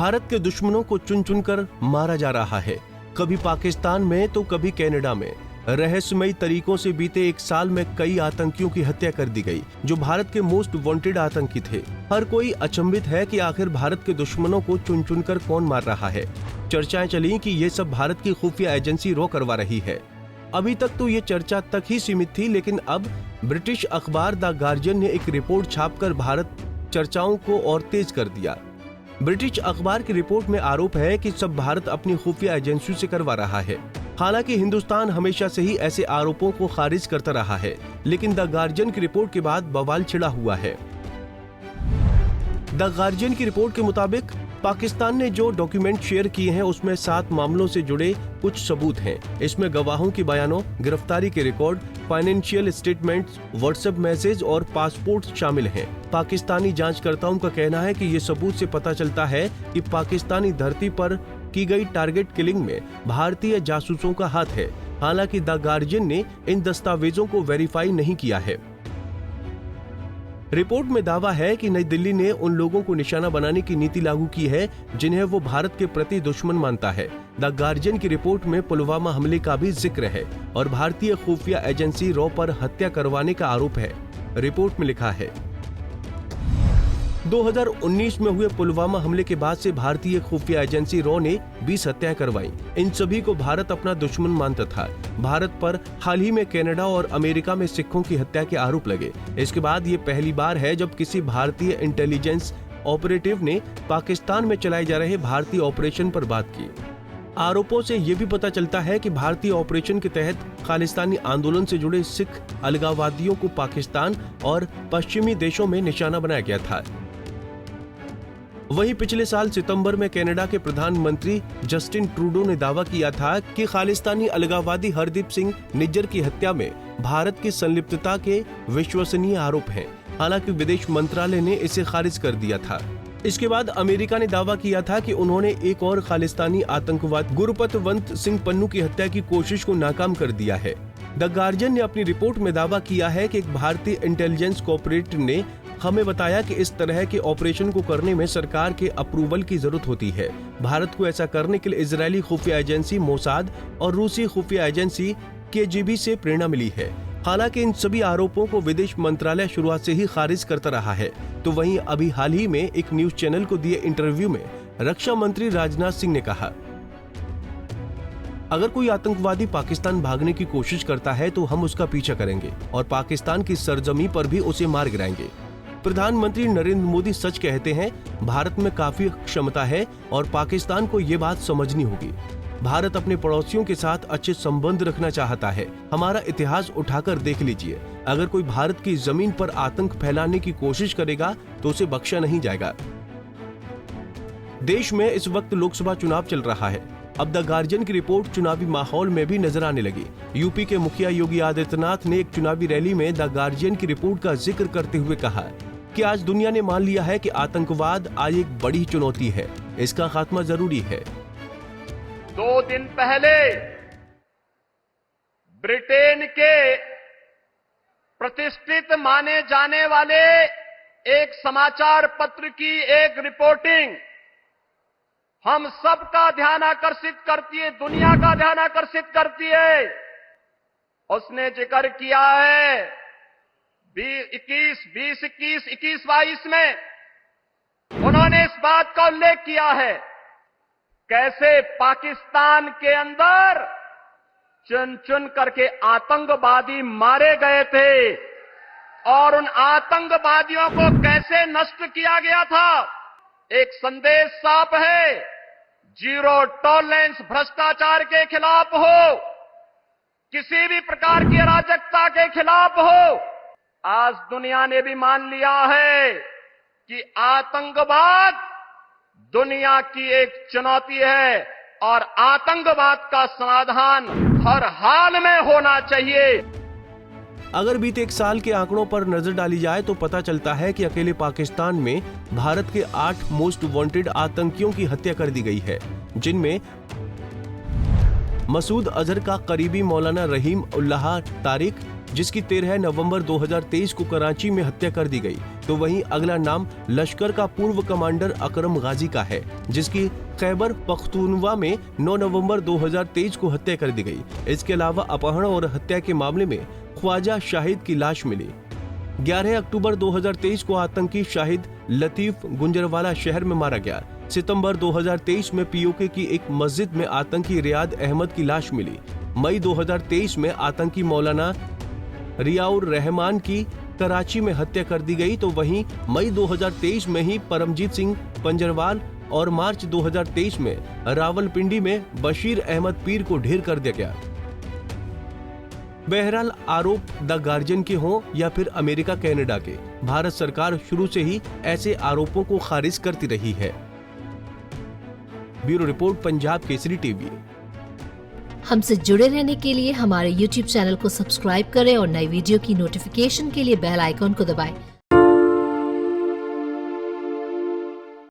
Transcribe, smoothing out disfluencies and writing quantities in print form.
भारत के दुश्मनों को चुन चुनकर मारा जा रहा है, कभी पाकिस्तान में तो कभी कनाडा में। रहस्यमयी तरीकों से बीते एक साल में कई आतंकियों की हत्या कर दी गई, जो भारत के मोस्ट वांटेड आतंकी थे। हर कोई अचंभित है कि आखिर भारत के दुश्मनों को चुन चुनकर कौन मार रहा है। चर्चाएं चली कि ये सब भारत की खुफिया एजेंसी रॉ करवा रही है। अभी तक तो ये चर्चा तक ही सीमित थी, लेकिन अब ब्रिटिश अखबार द गार्जियन ने एक रिपोर्ट छापकर भारत चर्चाओं को और तेज कर दिया। ब्रिटिश अखबार की रिपोर्ट में आरोप है कि सब भारत अपनी खुफिया एजेंसियों से करवा रहा है। हालांकि हिंदुस्तान हमेशा से ही ऐसे आरोपों को खारिज करता रहा है, लेकिन द गार्जियन की रिपोर्ट के बाद बवाल छिड़ा हुआ है। द गार्जियन की रिपोर्ट के मुताबिक पाकिस्तान ने जो डॉक्यूमेंट शेयर किए हैं उसमें 7 मामलों से जुड़े कुछ सबूत हैं। इसमें गवाहों की बयानों, गिरफ्तारी के record, financial statements, WhatsApp message और पासपोर्ट शामिल हैं। पाकिस्तानी जांचकर्ताओं का कहना है कि ये सबूत से पता चलता है कि पाकिस्तानी धरती पर की गई टारगेट किलिंग में भारतीय जासूसों का हाथ है। हालांकि द गार्जियन ने इन दस्तावेजों को वेरीफाई नहीं किया है। रिपोर्ट में दावा है कि नई दिल्ली ने उन लोगों को निशाना बनाने की नीति लागू की है जिन्हें वो भारत के प्रति दुश्मन मानता है। द गार्जियन की रिपोर्ट में पुलवामा हमले का भी जिक्र है और भारतीय खुफिया एजेंसी रॉ पर हत्या करवाने का आरोप है। रिपोर्ट में लिखा है, 2019 में हुए पुलवामा हमले के बाद से भारतीय खुफिया एजेंसी रॉ ने 20 हत्याएं करवाई। इन सभी को भारत अपना दुश्मन मानता था। भारत पर हाल ही में कनाडा और अमेरिका में सिखों की हत्या के आरोप लगे। इसके बाद ये पहली बार है जब किसी भारतीय इंटेलिजेंस ऑपरेटिव ने पाकिस्तान में चलाए जा रहे भारतीय ऑपरेशन पर बात की। आरोपों से ये भी पता चलता है कि भारतीय ऑपरेशन के तहत खालिस्तानी आंदोलन से जुड़े सिख अलगाववादियों को पाकिस्तान और पश्चिमी देशों में निशाना बनाया गया था। वहीं पिछले साल सितंबर में कनाडा के प्रधानमंत्री जस्टिन ट्रूडो ने दावा किया था कि खालिस्तानी अलगाववादी हरदीप सिंह निज्जर की हत्या में भारत की संलिप्तता के विश्वसनीय आरोप हैं। हालांकि विदेश मंत्रालय ने इसे खारिज कर दिया था। इसके बाद अमेरिका ने दावा किया था कि उन्होंने एक और खालिस्तानी आतंकवादी गुरपतवंत सिंह पन्नू की हत्या की कोशिश को नाकाम कर दिया है। द गार्जियन ने अपनी रिपोर्ट में दावा किया है कि एक भारतीय इंटेलिजेंस कोऑपरेटिव ने हमें बताया कि इस तरह के ऑपरेशन को करने में सरकार के अप्रूवल की जरूरत होती है। भारत को ऐसा करने के लिए इजरायली खुफिया एजेंसी मोसाद और रूसी खुफिया एजेंसी केजीबी से प्रेरणा मिली है। हालांकि इन सभी आरोपों को विदेश मंत्रालय शुरुआत से ही खारिज करता रहा है। तो वहीं अभी हाल ही में एक न्यूज चैनल को दिए इंटरव्यू में रक्षा मंत्री राजनाथ सिंह ने कहा, अगर कोई आतंकवादी पाकिस्तान भागने की कोशिश करता है तो हम उसका पीछा करेंगे और पाकिस्तान की सरजमी पर भी उसे मार गिराएंगे। प्रधानमंत्री नरेंद्र मोदी सच कहते हैं, भारत में काफी क्षमता है और पाकिस्तान को ये बात समझनी होगी। भारत अपने पड़ोसियों के साथ अच्छे संबंध रखना चाहता है। हमारा इतिहास उठाकर देख लीजिए, अगर कोई भारत की जमीन पर आतंक फैलाने की कोशिश करेगा तो उसे बख्शा नहीं जाएगा। देश में इस वक्त लोकसभा चुनाव चल रहा है। अब द गार्जियन की रिपोर्ट चुनावी माहौल में भी नजर आने लगी। यूपी के मुखिया योगी आदित्यनाथ ने एक चुनावी रैली में द गार्जियन की रिपोर्ट का जिक्र करते हुए कहा कि आज दुनिया ने मान लिया है कि आतंकवाद आज एक बड़ी चुनौती है, इसका खात्मा जरूरी है। 2 दिन पहले ब्रिटेन के प्रतिष्ठित माने जाने वाले एक समाचार पत्र की एक रिपोर्टिंग हम सबका ध्यान आकर्षित करती है, दुनिया का ध्यान आकर्षित करती है। उसने जिक्र किया है 2021-22 में उन्होंने इस बात का उल्लेख किया है कैसे पाकिस्तान के अंदर चुन चुन करके आतंकवादी मारे गए थे और उन आतंकवादियों को कैसे नष्ट किया गया था। एक संदेश साफ है, जीरो टॉलरेंस भ्रष्टाचार के खिलाफ हो, किसी भी प्रकार की अराजकता के खिलाफ हो। आज दुनिया ने भी मान लिया है कि आतंकवाद दुनिया की एक चुनौती है और आतंकवाद का समाधान हर हाल में होना चाहिए। अगर बीते एक साल के आंकड़ों पर नजर डाली जाए तो पता चलता है कि अकेले पाकिस्तान में भारत के 8 मोस्ट वांटेड आतंकियों की हत्या कर दी गई है, जिनमें मसूद अजहर का करीबी मौलाना रहीम उल्लाह तारिक, जिसकी 13 नवंबर 2023 को कराची में हत्या कर दी गई। तो वहीं अगला नाम लश्कर का पूर्व कमांडर अकरम गाजी का है, जिसकी खैबर पख्तूनवा में 9 नवंबर 2023 को हत्या कर दी गई। इसके अलावा अपहरण और हत्या के मामले में ख्वाजा शाहिद की लाश मिली। 11 अक्टूबर 2023 को आतंकी शाहिद लतीफ गुंजरवाला शहर में मारा गया। सितंबर 2023 में पीओके की एक मस्जिद में आतंकी रियाद अहमद की लाश मिली। मई 2023 में आतंकी मौलाना रियाउर रहमान की कराची में हत्या कर दी गई। तो वहीं मई 2023 में ही परमजीत सिंह पंजरवाल और मार्च 2023 में रावलपिंडी में बशीर अहमद पीर को ढेर कर दिया गया। बहरहाल आरोप द गार्जियन के हों या फिर अमेरिका कनाडा के, भारत सरकार शुरू से ही ऐसे आरोपों को खारिज करती रही है। Bureau report, Punjab Kesari TV. हमसे जुड़े रहने के लिए हमारे YouTube चैनल को सब्सक्राइब करें और नई वीडियो की नोटिफिकेशन के लिए बेल आइकॉन को दबाएं।